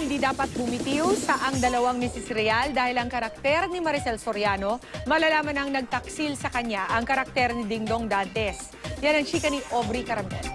hindi dapat bumitiw sa ang dalawang Mrs. Real dahil ang karakter ni Maricel Soriano, malalaman ang nagtaksil sa kanya ang karakter ni Dingdong Dantes. Yan ang chika ni Aubrey Carambel.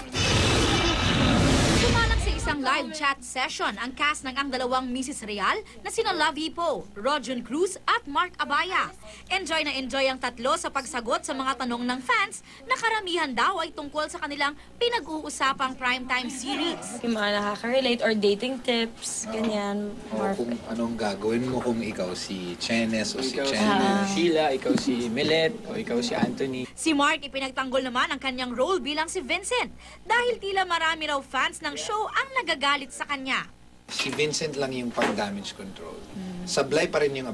Sumanang sa isang live chat session ang cast ng ang dalawang Mrs. Real na sina Lovie Poe, Rojon Cruz at Mark Abaya. Enjoy na enjoy ang tatlo sa pagsagot sa mga tanong ng fans na karamihan daw ay tungkol sa kanilang pinag-uusapang primetime series. Yung mga nakaka-relate or dating tips, ganyan. O kung anong gagawin mo kung ikaw si Chenes o si Ikaw Chenes. si Sheila, ikaw si Millet, o ikaw si Anthony. Si Mark ipinagtanggol naman ang kanyang role bilang si Vincent dahil tila marami raw fans ng show ang nagagalit sa kanya. Si Vincent lang yung pang-damage control. Sablay pa rin yung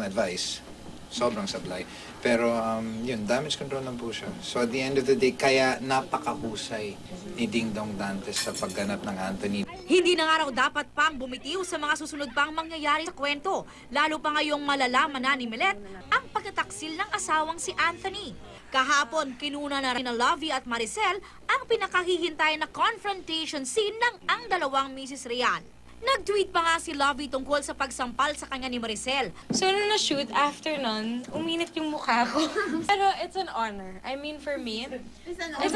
advice. Sobrang sablay. Pero yun, damage control lang po siya. So at the end of the day, kaya napakahusay ni Dingdong Dantes sa pagganap ng Anthony. Hindi na nga raw dapat pang bumitiw sa mga susunod pang mangyayari sa kwento. Lalo pa ngayong malalaman na ni Millet ang pagtataksil ng asawang si Anthony. Kahapon, kinuna na rin na Lovie at Maricel ang pinakahihintay na confrontation scene ng ang dalawang Mrs. Real. Nag-tweet pa nga si Lovie tungkol sa pagsampal sa kanya ni Maricel. So, nung na-shoot, after nun, uminit yung mukha ko. Pero it's an honor. I mean, for me, it's an honor.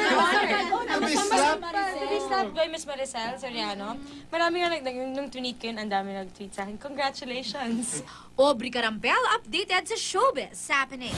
To be slapped by Miss Maricel Soriano. Marami nga nung tweet ko yun, ang dami nag-tweet sa akin. Congratulations! Aubrey Carampel updated sa Showbiz Happening.